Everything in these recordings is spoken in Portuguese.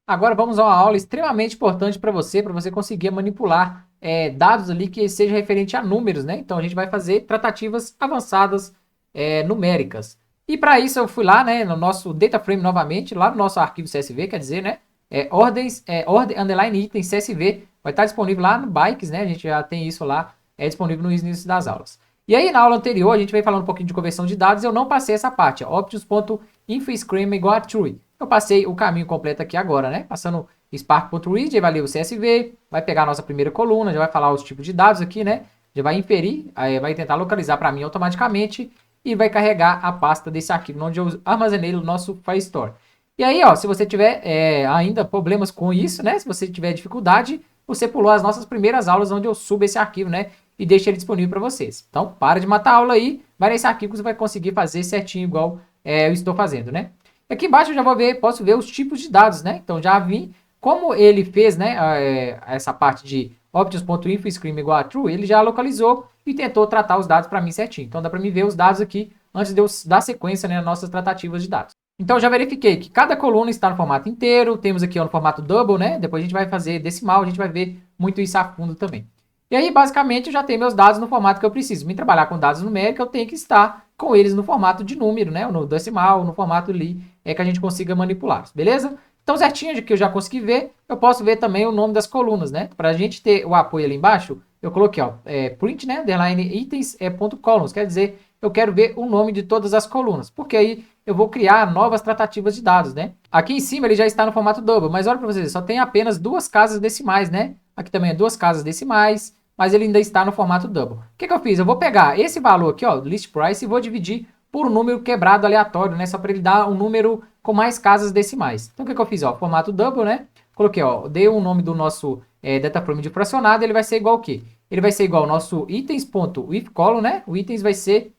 Agora vamos a uma aula extremamente importante para você conseguir manipular dados ali que seja referente a números, né? Então a gente vai fazer tratativas avançadas numéricas. E para isso eu fui lá, né, no nosso data frame novamente, lá no nosso arquivo CSV, quer dizer, né, ordem underline item CSV, vai estar disponível lá no Bikes, né? A gente já tem isso lá, disponível no início das aulas. E aí na aula anterior a gente veio falando um pouquinho de conversão de dados, eu não passei essa parte, options.infoscreen igual a true. Eu passei o caminho completo aqui agora, né? Passando spark.read, vai ler o CSV, vai pegar a nossa primeira coluna, já vai falar os tipos de dados aqui, né? Já vai inferir, aí vai tentar localizar para mim automaticamente e vai carregar a pasta desse arquivo onde eu armazenei no nosso Firestore. E aí, ó, se você tiver ainda problemas com isso, né? Se você tiver dificuldade, você pulou as nossas primeiras aulas onde eu subo esse arquivo, né? E deixo ele disponível para vocês. Então, para de matar a aula aí, vai nesse arquivo que você vai conseguir fazer certinho igual eu estou fazendo, né? Aqui embaixo eu já vou ver, posso ver os tipos de dados, né? Então já vi como ele fez, né, essa parte de options.info scream igual a true, ele já localizou e tentou tratar os dados para mim certinho. Então dá para mim ver os dados aqui antes de eu dar sequência, né, nas nossas tratativas de dados. Então já verifiquei que cada coluna está no formato inteiro, temos aqui ó, no formato double, né? Depois a gente vai fazer decimal, a gente vai ver muito isso a fundo também. E aí, basicamente, eu já tenho meus dados no formato que eu preciso. Me trabalhar com dados numéricos, eu tenho que estar com eles no formato de número, né? No decimal, no formato ali, que a gente consiga manipular, beleza? Então, certinho de que eu já consegui ver, eu posso ver também o nome das colunas, né? Para a gente ter o apoio ali embaixo, eu coloquei, ó, print, né? Underline itens, ponto columns, quer dizer, eu quero ver o nome de todas as colunas, porque aí eu vou criar novas tratativas de dados, né? Aqui em cima ele já está no formato double, mas olha para vocês, só tem apenas duas casas decimais, né? Aqui também é duas casas decimais, mas ele ainda está no formato double. O que eu fiz? Eu vou pegar esse valor aqui, ó, list price, e vou dividir por um número quebrado aleatório, né? Só para ele dar um número com mais casas decimais. Então o que eu fiz? Ó, formato double, né? Coloquei, ó, dei o nome do nosso data frame de fracionado, ele vai ser igual ao quê? Ele vai ser igual ao nosso itens.withColumn, né? O itens vai ser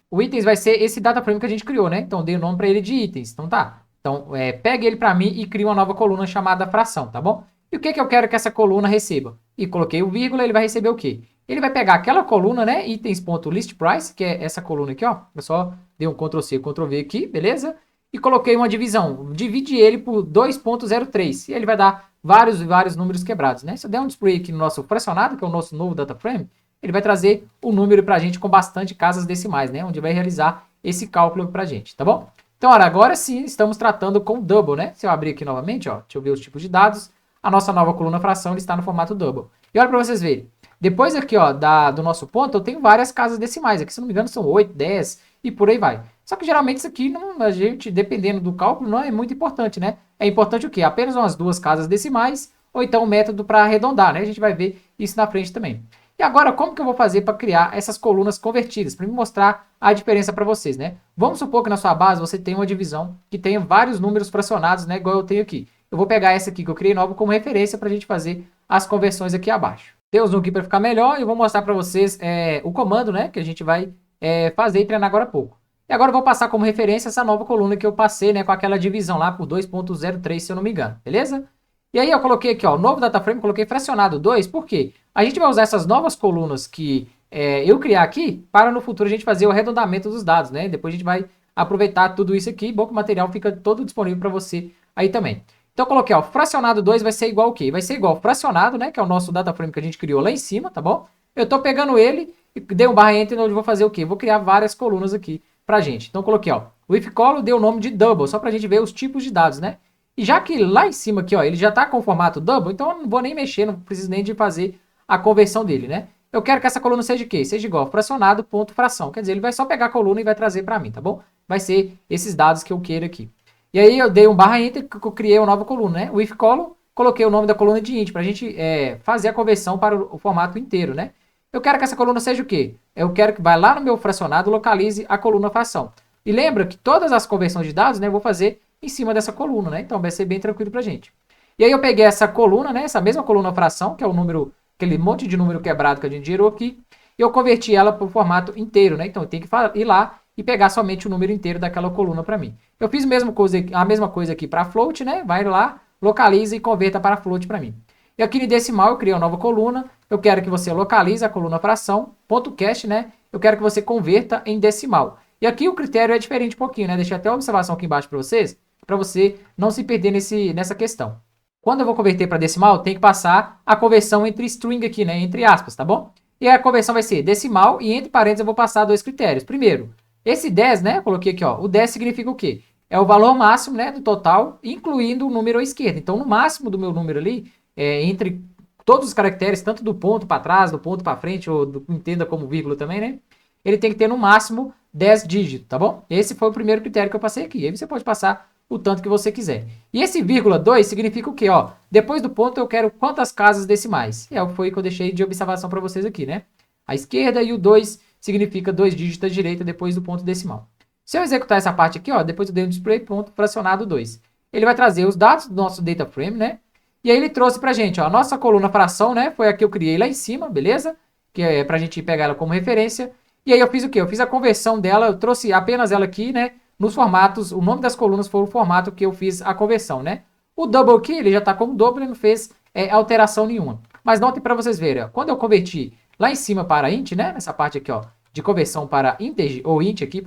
esse data frame que a gente criou, né? Então dei o nome para ele de itens. Então tá. Então pegue ele para mim e crie uma nova coluna chamada fração, tá bom? E o que eu quero que essa coluna receba? E coloquei o vírgula, ele vai receber o quê? Ele vai pegar aquela coluna, né? Itens.listPrice, que é essa coluna aqui, ó. Eu só dei um Ctrl+C, Ctrl+V aqui, beleza? E coloquei uma divisão. Divide ele por 2.03. E ele vai dar vários e vários números quebrados, né? Se eu der um display aqui no nosso fracionado, que é o nosso novo data frame, ele vai trazer o número pra gente com bastante casas decimais, né? Onde vai realizar esse cálculo pra gente, tá bom? Então, olha, agora sim estamos tratando com double, né? Se eu abrir aqui novamente, ó, deixa eu ver os tipos de dados. A nossa nova coluna fração está no formato double. E olha para vocês verem. Depois aqui, ó, do nosso ponto, eu tenho várias casas decimais. Aqui, se não me engano, são 8, 10 e por aí vai. Só que geralmente isso aqui, não, a gente, dependendo do cálculo, não é muito importante, né? É importante o quê? Apenas umas duas casas decimais ou então um método para arredondar, né? A gente vai ver isso na frente também. E agora, como que eu vou fazer para criar essas colunas convertidas? Para me mostrar a diferença para vocês, né? Vamos supor que na sua base você tem uma divisão que tenha vários números fracionados, né? Igual eu tenho aqui. Eu vou pegar essa aqui que eu criei nova como referência para a gente fazer as conversões aqui abaixo. Dei o zoom aqui para ficar melhor e eu vou mostrar para vocês o comando, né? Que a gente vai fazer e treinar agora há pouco. E agora eu vou passar como referência essa nova coluna que eu passei, né? Com aquela divisão lá por 2.03, se eu não me engano. Beleza? E aí eu coloquei aqui, ó, novo data frame, coloquei fracionado 2, por quê? A gente vai usar essas novas colunas que eu criar aqui para no futuro a gente fazer o arredondamento dos dados, né? Depois a gente vai aproveitar tudo isso aqui, bom que o material fica todo disponível para você aí também. Então eu coloquei, ó, fracionado 2 vai ser igual ao quê? Vai ser igual ao fracionado, né? Que é o nosso data frame que a gente criou lá em cima, tá bom? Eu tô pegando ele e dei um barra enter onde eu vou fazer o quê? Vou criar várias colunas aqui pra gente. Então eu coloquei, ó, o if column deu o nome de double, só pra gente ver os tipos de dados, né? E já que lá em cima aqui, ó, ele já tá com o formato double, então eu não vou nem mexer, não preciso nem de fazer a conversão dele, né? Eu quero que essa coluna seja o quê? Seja igual fracionado ponto fração. Quer dizer, ele vai só pegar a coluna e vai trazer para mim, tá bom? Vai ser esses dados que eu queiro aqui. E aí eu dei um barra enter que eu criei uma nova coluna, né? O if column, coloquei o nome da coluna de int para a gente fazer a conversão para o formato inteiro, né? Eu quero que essa coluna seja o quê? Eu quero que vá lá no meu fracionado, localize a coluna fração. E lembra que todas as conversões de dados, né, eu vou fazer em cima dessa coluna, né? Então vai ser bem tranquilo pra gente. E aí eu peguei essa coluna, né? Essa mesma coluna fração, que é o número, aquele monte de número quebrado que a gente gerou aqui, e eu converti ela para o formato inteiro, né? Então eu tenho que ir lá e pegar somente o número inteiro daquela coluna para mim. Eu fiz a mesma coisa aqui para float, né? Vai lá, localiza e converta para float para mim. E aqui no decimal eu criei uma nova coluna. Eu quero que você localize a coluna fração, ponto cast, né? Eu quero que você converta em decimal. E aqui o critério é diferente um pouquinho, né? Deixei até uma observação aqui embaixo para você não se perder nessa questão. quando eu vou converter para decimal, tem que passar a conversão entre string aqui, né? Entre aspas, tá bom? E a conversão vai ser decimal e entre parênteses eu vou passar dois critérios. Primeiro, esse 10, né? Eu coloquei aqui, ó. O 10 significa o quê? É o valor máximo, né, do total, incluindo o número à esquerda. Então, no máximo do meu número ali, entre todos os caracteres, tanto do ponto para trás, do ponto para frente, ou entenda como vírgula também, né? Ele tem que ter no máximo 10 dígitos, tá bom? Esse foi o primeiro critério que eu passei aqui. Aí você pode passar o tanto que você quiser. E esse vírgula 2 significa o quê? Ó, depois do ponto eu quero quantas casas decimais. E foi o que eu deixei de observação para vocês aqui, né? A esquerda e o 2 significa 2 dígitos à direita depois do ponto decimal. Se eu executar essa parte aqui, ó, depois eu dei um display ponto fracionado 2. Ele vai trazer os dados do nosso data frame, né? E aí ele trouxe pra gente, ó, a nossa coluna fração, né? Foi a que eu criei lá em cima, beleza? Que é pra gente pegar ela como referência. E aí eu fiz o quê? Eu fiz a conversão dela, eu trouxe apenas ela aqui, né? Nos formatos, o nome das colunas foi o formato que eu fiz a conversão, né? O double aqui, ele já tá como double, ele não fez alteração nenhuma. Mas notem para vocês verem, ó, quando eu converti lá em cima para int, né? Nessa parte aqui, ó, de conversão para integer, ou int aqui,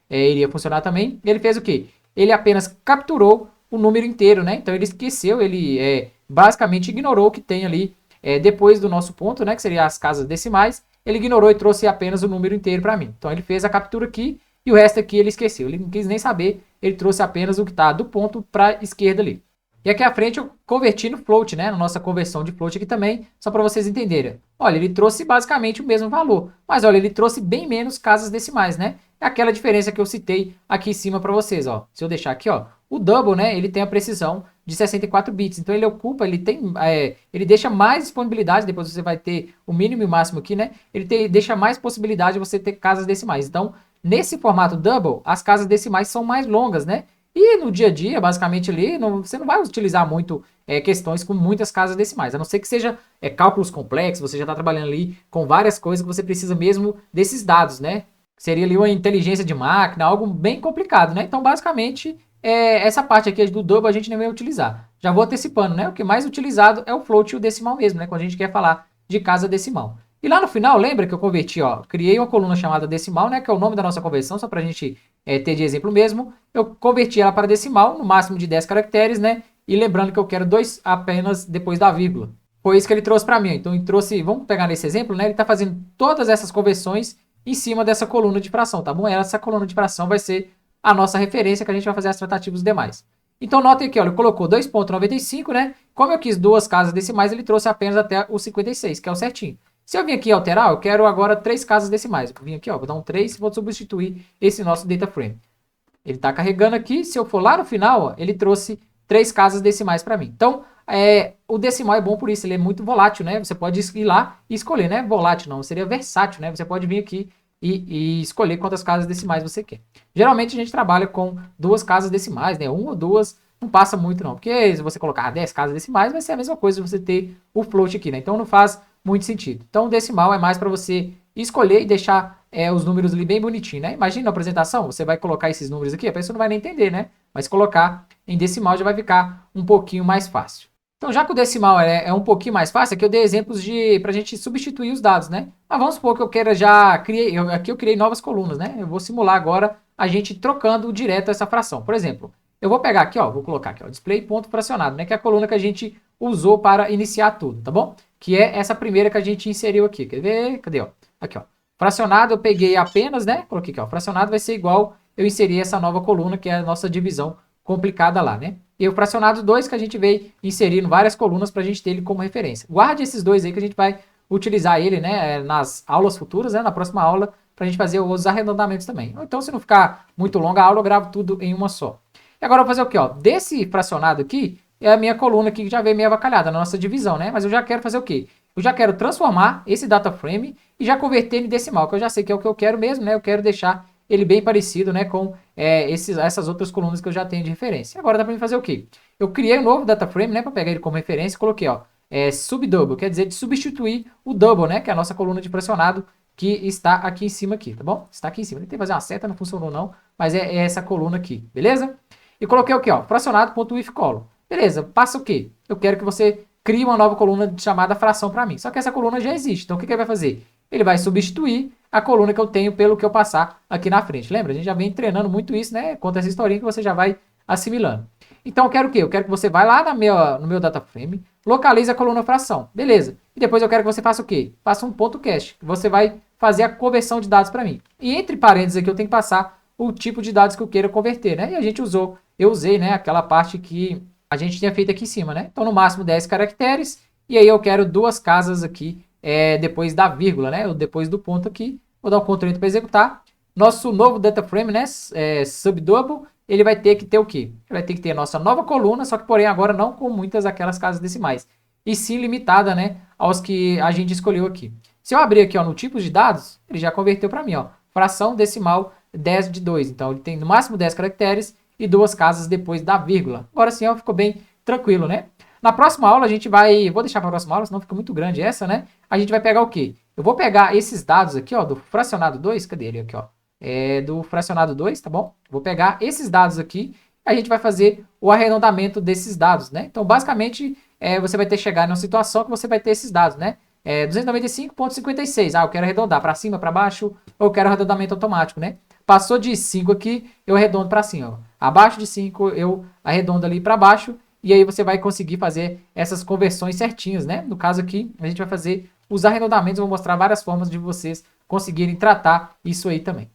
iria funcionar também. Ele fez o quê? Ele apenas capturou o número inteiro, né? Então ele esqueceu, ele basicamente ignorou o que tem ali depois do nosso ponto, né? Que seria as casas decimais. Ele ignorou e trouxe apenas o número inteiro para mim. Então ele fez a captura aqui e o resto aqui ele esqueceu. Ele não quis nem saber, ele trouxe apenas o que está do ponto para a esquerda ali. E aqui à frente eu converti no float, né? Na nossa conversão de float aqui também, só para vocês entenderem. Olha, ele trouxe basicamente o mesmo valor, mas olha, ele trouxe bem menos casas decimais, né? É aquela diferença que eu citei aqui em cima para vocês, ó. Se eu deixar aqui, ó, o double, né? Ele tem a precisão de 64 bits, então ele ocupa, ele deixa mais disponibilidade, depois você vai ter o mínimo e o máximo aqui, né? Deixa mais possibilidade de você ter casas decimais. Então, nesse formato double, as casas decimais são mais longas, né? E no dia a dia, basicamente ali, você não vai utilizar muito questões com muitas casas decimais, a não ser que seja cálculos complexos, você já está trabalhando ali com várias coisas que você precisa mesmo desses dados, né? Seria ali uma inteligência de máquina, algo bem complicado, né? Então, basicamente, essa parte aqui do double a gente nem vai utilizar. Já vou antecipando, né? O que mais utilizado é o float e o decimal mesmo, né? Quando a gente quer falar de casa decimal. E lá no final, lembra que eu converti, ó, criei uma coluna chamada decimal, né? Que é o nome da nossa conversão, só para a gente ter de exemplo mesmo. Eu converti ela para decimal, no máximo de 10 caracteres, né? E lembrando que eu quero 2 apenas depois da vírgula. Foi isso que ele trouxe para mim. Então ele trouxe, vamos pegar nesse exemplo, né? Ele está fazendo todas essas conversões em cima dessa coluna de fração, tá bom? Essa coluna de fração vai ser a nossa referência que a gente vai fazer as tratativas demais. Então notem aqui, olha, ele colocou 2,95, né? Como eu quis 2 casas decimais, ele trouxe apenas até o 56, que é o certinho. Se eu vir aqui alterar, eu quero agora 3 casas decimais. Eu vim aqui, ó, vou dar um 3 e vou substituir esse nosso data frame. Ele está carregando aqui, se eu for lá no final, ó, ele trouxe 3 casas decimais para mim. Então, o decimal é bom por isso, ele é muito volátil, né? Você pode ir lá e escolher, né? Volátil não, seria versátil, né? Você pode vir aqui e escolher quantas casas decimais você quer. Geralmente a gente trabalha com 2 casas decimais, né? 1 ou 2, não passa muito não, porque se você colocar 10 casas decimais, vai ser a mesma coisa de você ter o float aqui, né? Então não faz muito sentido. Então o decimal é mais para você escolher e deixar os números ali bem bonitinho, né? Imagina na apresentação, você vai colocar esses números aqui, a pessoa não vai nem entender, né? Mas colocar em decimal já vai ficar um pouquinho mais fácil. Então, já que o decimal é um pouquinho mais fácil, aqui eu dei exemplos para a gente substituir os dados, né? Mas vamos supor que eu queira aqui eu criei novas colunas, né? Eu vou simular agora a gente trocando direto essa fração. Por exemplo, eu vou pegar aqui, ó, vou colocar aqui, ó, display ponto fracionado, né? Que é a coluna que a gente usou para iniciar tudo, tá bom? Que é essa primeira que a gente inseriu aqui. Quer ver? Cadê, ó? Aqui, ó. Fracionado eu peguei apenas, né? Coloquei aqui, ó. Fracionado vai ser igual eu inseri essa nova coluna, que é a nossa divisão complicada lá, né? E o fracionado 2 que a gente veio inserindo várias colunas para a gente ter ele como referência. Guarde esses dois aí que a gente vai utilizar ele, né, nas aulas futuras, né, na próxima aula, para a gente fazer os arredondamentos também. Então, se não ficar muito longa a aula, eu gravo tudo em uma só. E agora eu vou fazer o quê? Ó? Desse fracionado aqui, é a minha coluna aqui que já veio meio avacalhada, na nossa divisão, né? Mas eu já quero fazer o quê? Eu já quero transformar esse data frame e já converter ele em decimal, que eu já sei que é o que eu quero mesmo, né? Eu quero deixar ele bem parecido, né, com essas outras colunas que eu já tenho de referência. Agora dá para mim fazer o quê? Eu criei um novo data frame, né, para pegar ele como referência e coloquei, ó, subdouble, quer dizer de substituir o double, né, que é a nossa coluna de fracionado que está aqui em cima aqui, tá bom? Está aqui em cima. Tentei fazer uma seta, não funcionou não, mas é essa coluna aqui, beleza? E coloquei o quê, ó, fracionado.with column. Beleza, passa o quê? Eu quero que você crie uma nova coluna chamada fração para mim. Só que essa coluna já existe, então o que ele vai fazer? Ele vai substituir a coluna que eu tenho pelo que eu passar aqui na frente. Lembra? A gente já vem treinando muito isso, né? Conta essa historinha que você já vai assimilando. Então eu quero o quê? Eu quero que você vá lá no meu data frame, localize a coluna fração. Beleza. E depois eu quero que você faça o quê? Faça um ponto cast. Você vai fazer a conversão de dados para mim. E entre parênteses aqui eu tenho que passar o tipo de dados que eu queira converter, né? E a gente eu usei, né, aquela parte que a gente tinha feito aqui em cima, né? Então no máximo 10 caracteres, e aí eu quero duas casas aqui depois da vírgula, né? Ou depois do ponto aqui. Vou dar um Ctrl Enter para executar. Nosso novo data frame, né? Subdouble, ele vai ter que ter o quê? Ele vai ter que ter a nossa nova coluna, só que porém agora não com muitas aquelas casas decimais. E sim limitada, né? Aos que a gente escolheu aqui. Se eu abrir aqui ó, no tipos de dados, ele já converteu para mim, ó. Fração decimal 10 de 2. Então ele tem no máximo 10 caracteres e duas casas depois da vírgula. Agora sim, ó, ficou bem tranquilo, né? Na próxima aula a gente vai, vou deixar para a próxima aula, senão fica muito grande essa, né? A gente vai pegar o quê? Eu vou pegar esses dados aqui, ó, do fracionado 2, cadê ele aqui, ó? Do fracionado 2, tá bom? Vou pegar esses dados aqui, a gente vai fazer o arredondamento desses dados, né? Então, basicamente, você vai ter que chegar numa situação que você vai ter esses dados, né? 295,56. Ah, eu quero arredondar para cima, para baixo, ou eu quero arredondamento automático, né? Passou de 5 aqui, eu arredondo para cima. Ó. Abaixo de 5, eu arredondo ali para baixo, e aí você vai conseguir fazer essas conversões certinhas, né? No caso aqui, a gente vai fazer os arredondamentos, eu vou mostrar várias formas de vocês conseguirem tratar isso aí também.